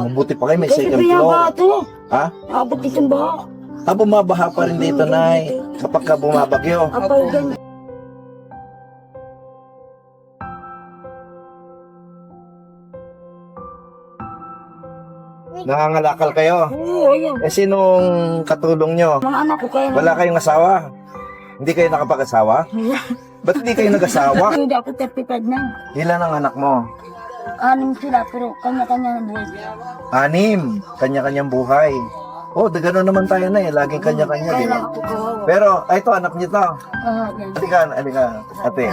Mabuti pa kayo, may Kasi second kaya floor. ba ito? Ha? Abot isang baha. Bumabaha pa rin dito, Nay. Kapag ka bumabagyo. Apay ganyan. Nangangalakal kayo. Oo, ayan. Eh, sinong katulong nyo? Mga anak ko kaya Wala kayong asawa? Hindi kayo nakapag-asawa? Ba't hindi kayo nag-asawa? Hindi ako 35 na. Ilan ang anak mo? 6 sila, pero kanya-kanya na buhay. 6. Kanya-kanyang buhay. Oh, gano'n naman tayo na eh. Laging kanya-kanya, di Kaya ba? lang ako kawawa. Pero, ito, anak niyo to. Yan. Halika, ate.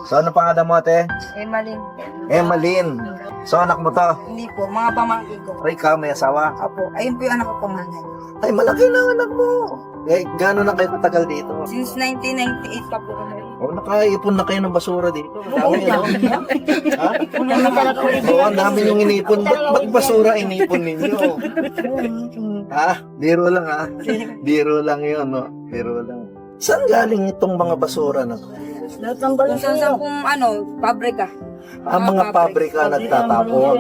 So, ano pangalan mo, ate? Maling. Emmeline. So, anak mo to. Hindi po, mga pamangkin ko. Ay, ikaw, may asawa. Apo, ayun po yung anak ko panganay. Ay, malaki na ang anak mo. Eh, gano'n na kayo katagal dito? Since 1998 pa po kami. Oh, nakaipon na kayo ng basura dito. Dami, ano? Ha? Una na talaga ulit. Oo, ang dami yung inipon. Ba't basura inipon ninyo? Ha? Biro lang, ha? Biro lang yun, no? Biro lang. Saan galing itong mga basura na to? Natanggal Kung saan saan pong pabrika. Ang mga pabrika nagtatapon.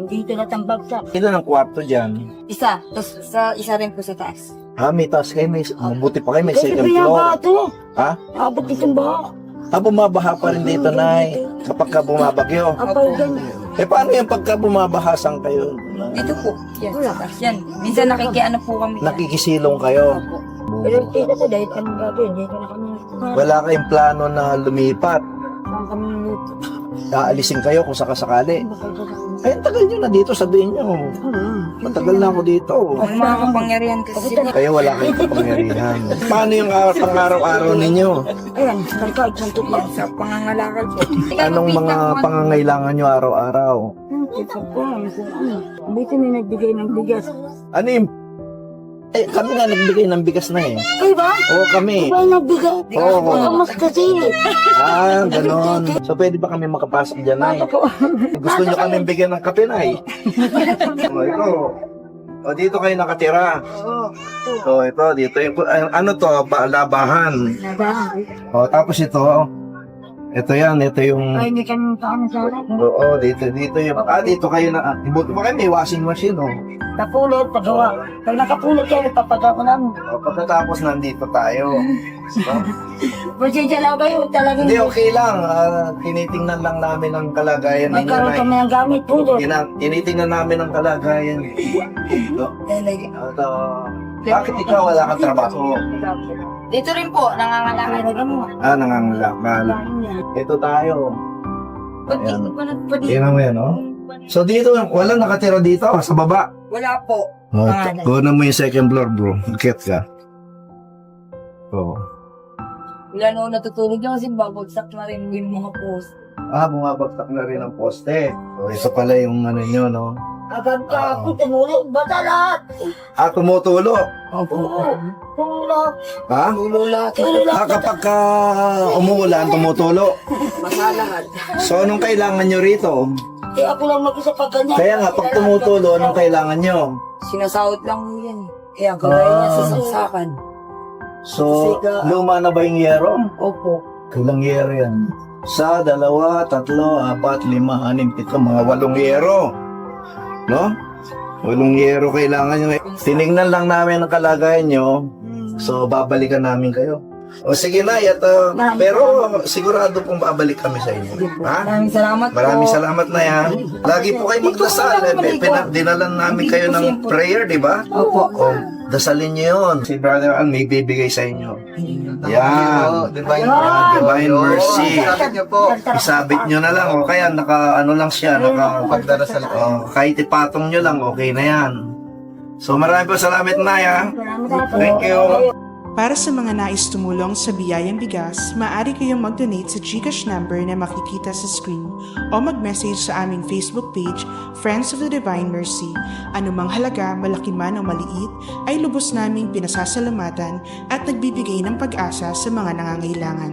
Dito natambag sa. Ilan ang kwarto dyan? Isa, tapos sa isa rin po sa taas. Ha, may taas kayo, may, mabuti pa kayo, may Kasi second kaya ba floor. ito? Ha? Abot isang baha. Bumabaha pa rin dito, Nay. Kapag ka bumabagyo. Apay ganyan. Eh, paano yan pagka bumabahasan kayo? Dito po, yan, sa taas. Yan, minsan nakikiano po kami. Nakikisilong kayo. Opo. Pero tita ko dahil kami gagawin, hindi ko na kami. Wala kayong plano na lumipat. Saan kami luto? Aalisin kayo kung sakasakali. Ay, ang tagal nyo na dito, sabihin nyo. Matagal na ako dito. Ang mga kapangyarihan kasi sila. Kayo wala kayong kapangyarihan. Paano yung pang-araw-araw ninyo? Ayan, karka, isang tutla. Sa pangangalakal po. Anong mga pangangailangan nyo araw-araw? Ito po, dito may nagbigay ng bigas. Ano yung... Eh, kami nga nagbigay ng bigas na eh. Ay ba? Oo, kami. May nagbigay. Oo. Mas kasi. Ah, ganon. So, pwede ba kami makapasok dyan, Nay? Gusto nyo kami bigyan ng kape, Nay? O, ito. O, dito kayo nakatira. So, ito, dito yung... Ano to? Labahan. O, tapos ito. Ito yan, ito yung... Ay, hindi kami paano sa akin. Oo, dito yung... dito kayo na... Ibuto pa kayo, may washing machine, oh. Napulot, pagawa. Pag nakapulot kayo, papagawa namin. O, pagkatapos nandito tayo. So, Pasensya lang kayo, talagang hindi, okay lang. Tinitingnan lang namin ang kalagayan ninyo, magkaroon Nay. kami ng gamit, pulot. Tinitingnan namin ang kalagayan. Ito. Ito. Bakit ikaw wala kang trabaho? Dito rin po, nangangalakal. Talaga mo. Nangangalakal. Ito tayo. Pag Ayan. dito pa nagpadi. Tingnan mo yan, oh. So dito, walang nakatira dito, sa baba. Wala po. Oh, kunan mo yung second floor, bro. Akit ka. Oo. Wala na natutulog niya kasi babagsak na rin yung mga post. Bumabagsak na rin ang poste. So, ito pala yung ano nyo, no? Agad ka ako, tumulog, bata lahat. Tumutulo. Oo, tumulog. Ha? Tumulog. Kapag ka umuulan, tumutulo. Basa lahat. So, anong kailangan nyo rito? Kaya ako lang mag-isa pag ganyan. Kaya nga, pag tumutulo, anong kailangan nyo? Sinasahod lang mo yan eh. Kaya gagawin niya sa saksakan. So, luma na ba yung yero? Opo. Ilang yero yan? 1, 2, 3, 4, 5, 6, 7, mga 8 yero. No? 8 yero kailangan nyo. Tinignan lang namin ang kalagayan nyo. So, babalikan namin kayo. O sige na, pero sigurado pong babalik kami sa inyo. Ha? Maraming salamat po. Maraming salamat na yan. Lagi po kayo magdasal. Dinalan namin kayo ng prayer, di ba? Opo. O, dasalin niyo yun. Si Brother Al may bibigay sa inyo. Yan. Divine mercy. Isabit nyo na lang. O kaya, ano lang siya. Pagdarasal. Kahit ipatong nyo lang, okay na yan. So maraming po salamat na ya. Thank you. Para sa mga nais tumulong sa Biyayang Bigas, maaari kayong mag-donate sa GCash number na makikita sa screen o mag-message sa aming Facebook page, Friends of the Divine Mercy. Anumang halaga, malaki man o maliit, ay lubos naming pinasasalamatan at nagbibigay ng pag-asa sa mga nangangailangan.